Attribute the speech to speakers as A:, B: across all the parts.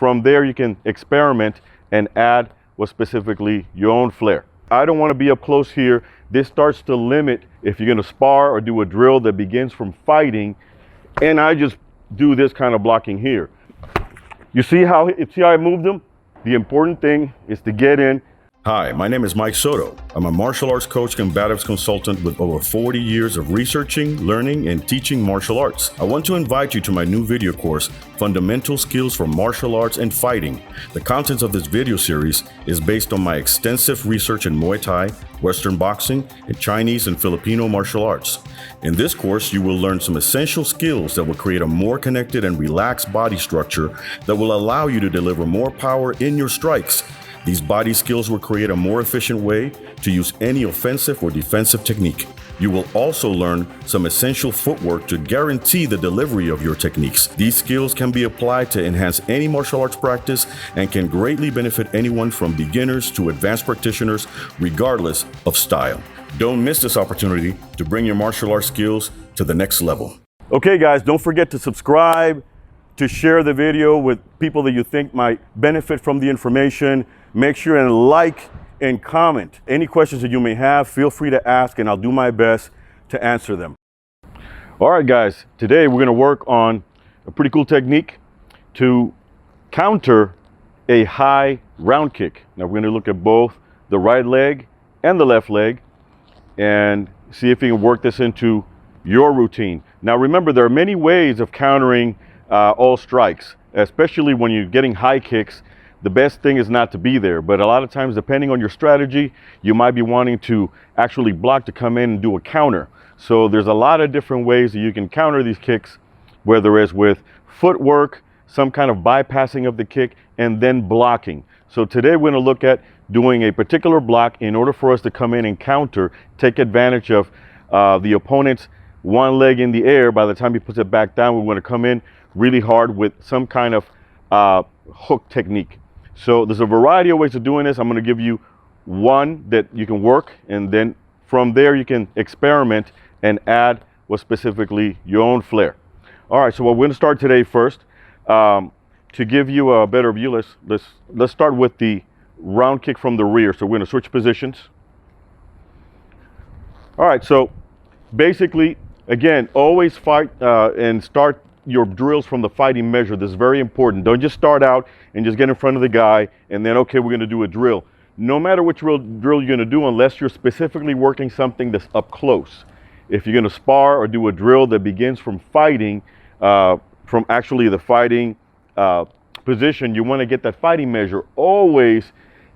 A: from there you can experiment and add what's specifically your own flair. I don't want to be up close here. This starts to limit if you're going to spar or do a drill that begins from fighting, and I just do this kind of blocking here. You see how I moved them? The important thing is to get in.
B: Hi, my name is Mike Soto. I'm a martial arts coach, combatives consultant with over 40 years of researching, learning, and teaching martial arts. I want to invite you to my new video course, Fundamental Skills for Martial Arts and Fighting. The contents of this video series is based on my extensive research in Muay Thai, Western boxing, and Chinese and Filipino martial arts. In this course, you will learn some essential skills that will create a more connected and relaxed body structure that will allow you to deliver more power in your strikes. These body skills will create a more efficient way to use any offensive or defensive technique. You will also learn some essential footwork to guarantee the delivery of your techniques. These skills can be applied to enhance any martial arts practice and can greatly benefit anyone from beginners to advanced practitioners, regardless of style. Don't miss this opportunity to bring your martial arts skills to the next level.
A: Okay guys, don't forget to subscribe, to share the video with people that you think might benefit from the information. Make sure and like and comment. Any questions that you may have, feel free to ask and I'll do my best to answer them. All right guys, today we're gonna work on a pretty cool technique to counter a high round kick. Now we're gonna look at both the right leg and the left leg and see if you can work this into your routine. Now remember, there are many ways of countering all strikes, especially when you're getting high kicks. The best thing is not to be there, but a lot of times, depending on your strategy, you might be wanting to actually block to come in and do a counter. So there's a lot of different ways that you can counter these kicks, whether it's with footwork, some kind of bypassing of the kick, and then blocking. So today we're going to look at doing a particular block in order for us to come in and counter, take advantage of the opponent's one leg in the air. By the time he puts it back down, we want to come in really hard with some kind of hook technique. So there's a variety of ways of doing this. I'm going to give you one that you can work, and then from there you can experiment and add what's specifically your own flair. All right, so we're going to start today first. To give you a better view, let's start with the round kick from the rear. So we're going to switch positions. All right, so basically, again, always fight and start your drills from the fighting measure. This is very important. Don't just start out and just get in front of the guy and then, okay, we're going to do a drill. No matter which drill you're going to do, unless you're specifically working something that's up close. If you're going to spar or do a drill that begins from fighting, from actually the fighting position, you want to get that fighting measure always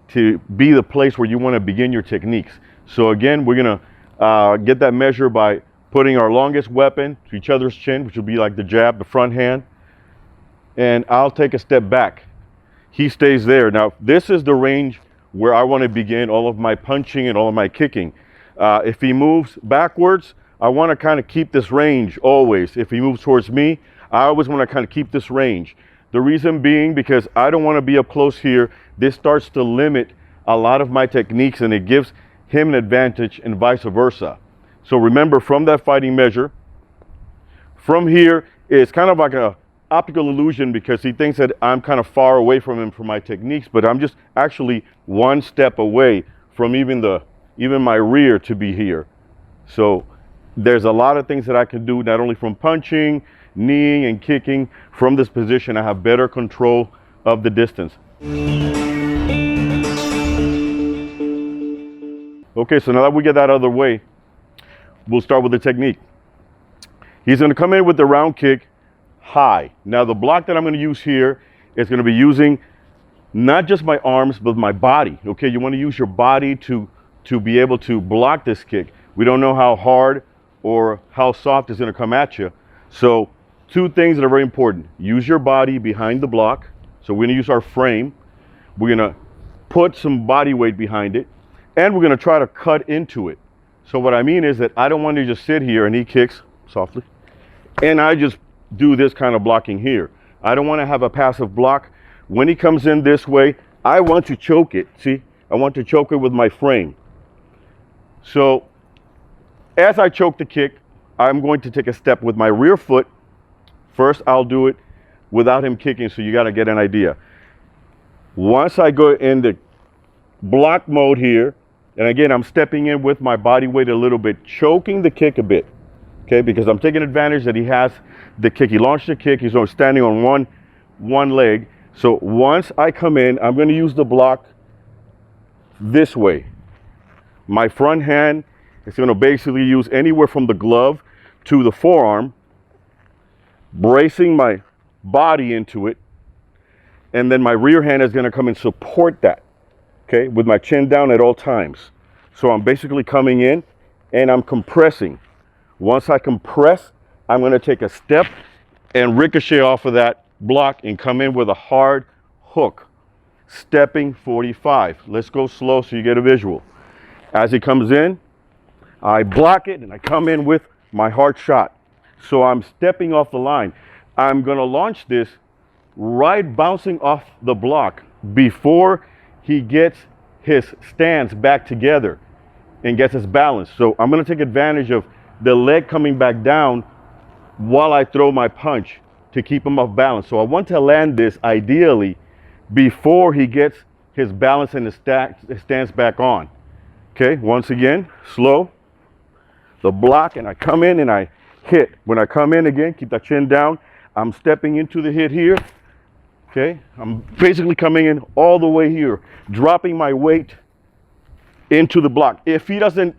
A: to be the place where you want to begin your techniques. So again, we're going to get that measure by putting our longest weapon to each other's chin, which will be like the jab, the front hand, and I'll take a step back. He stays there. Now, this is the range where I want to begin all of my punching and all of my kicking. If he moves backwards, I want to kind of keep this range always. If he moves towards me, I always want to kind of keep this range. The reason being because I don't want to be up close here. This starts to limit a lot of my techniques and it gives him an advantage and vice versa. So remember, from that fighting measure, from here, it's kind of like a optical illusion because he thinks that I'm kind of far away from him for my techniques, but I'm just actually one step away from even my rear to be here. So there's a lot of things that I can do, not only from punching, kneeing, and kicking. From this position, I have better control of the distance. Okay, so now that we get that out of the way, we'll start with the technique. He's going to come in with the round kick high. Now the block that I'm going to use here is going to be using not just my arms, but my body. Okay, you want to use your body to be able to block this kick. We don't know how hard or how soft it's going to come at you. So two things that are very important. Use your body behind the block. So we're going to use our frame. We're going to put some body weight behind it, and we're going to try to cut into it. So what I mean is that I don't want to just sit here and he kicks softly and I just do this kind of blocking here. I don't want to have a passive block. When he comes in this way, I want to choke it. See, I want to choke it with my frame. So as I choke the kick, I'm going to take a step with my rear foot. First, I'll do it without him kicking, so you got to get an idea. Once I go in the block mode here, and again, I'm stepping in with my body weight a little bit, choking the kick a bit, okay, because I'm taking advantage that he has the kick. He launched the kick, he's only standing on one leg. So once I come in, I'm going to use the block this way. My front hand is going to basically use anywhere from the glove to the forearm, bracing my body into it, and then my rear hand is going to come and support that, okay, with my chin down at all times. So I'm basically coming in and I'm compressing. Once I compress, I'm going to take a step and ricochet off of that block and come in with a hard hook, stepping 45. Let's go slow so you get a visual. As he comes in, I block it and I come in with my hard shot. So I'm stepping off the line. I'm going to launch this right bouncing off the block before he gets his stance back together and gets his balance. So I'm going to take advantage of the leg coming back down while I throw my punch to keep him off balance. So I want to land this ideally before he gets his balance and his stance back on. Okay, once again, slow, the block, and I come in and I hit. When I come in again, keep that chin down, I'm stepping into the hit here. Okay, I'm basically coming in all the way here, dropping my weight into the block. If he doesn't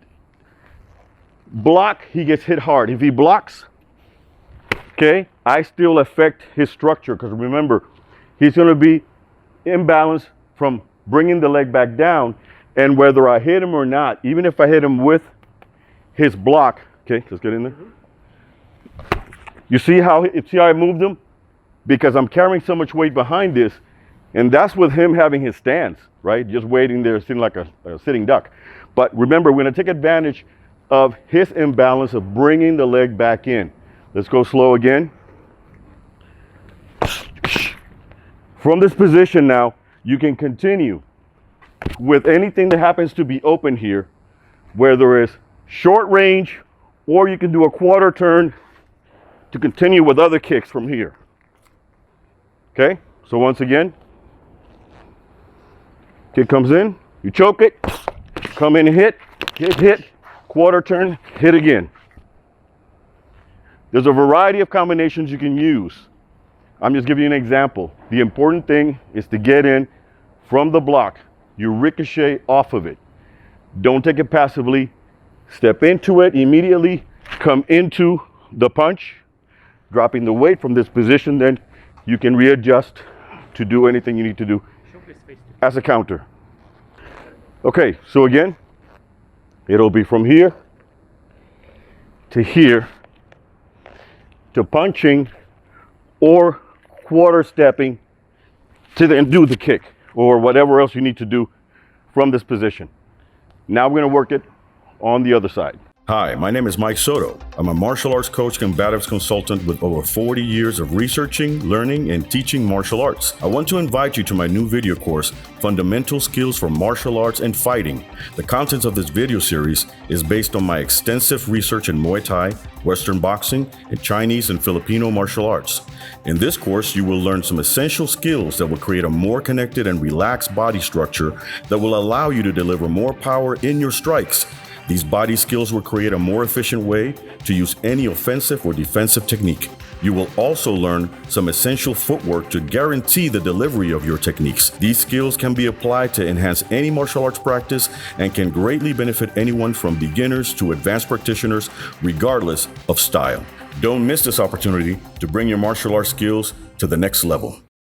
A: block, he gets hit hard. If he blocks, okay, I still affect his structure, because remember, he's going to be imbalanced from bringing the leg back down, and whether I hit him or not, even if I hit him with his block, okay, let's get in there. You see how I moved him? Because I'm carrying so much weight behind this, and that's with him having his stance, right? Just waiting there, sitting like a sitting duck. But remember, we're going to take advantage of his imbalance of bringing the leg back in. Let's go slow again. From this position now, you can continue with anything that happens to be open here, whether it's short range, or you can do a quarter turn to continue with other kicks from here. Okay, so once again, kick comes in, you choke it, come in and hit, quarter turn, hit again. There's a variety of combinations you can use. I'm just giving you an example. The important thing is to get in from the block. You ricochet off of it. Don't take it passively. Step into it immediately, come into the punch, dropping the weight from this position, then you can readjust to do anything you need to do as a counter. Okay, so again, it'll be from here to here to punching or quarter stepping to then do the kick or whatever else you need to do from this position. Now we're going to work it on the other side.
B: Hi, my name is Mike Soto. I'm a martial arts coach and combatives consultant with over 40 years of researching, learning, and teaching martial arts. I want to invite you to my new video course, Fundamental Skills for Martial Arts and Fighting. The contents of this video series is based on my extensive research in Muay Thai, Western boxing, and Chinese and Filipino martial arts. In this course, you will learn some essential skills that will create a more connected and relaxed body structure that will allow you to deliver more power in your strikes. These body skills will create a more efficient way to use any offensive or defensive technique. You will also learn some essential footwork to guarantee the delivery of your techniques. These skills can be applied to enhance any martial arts practice and can greatly benefit anyone from beginners to advanced practitioners, regardless of style. Don't miss this opportunity to bring your martial arts skills to the next level.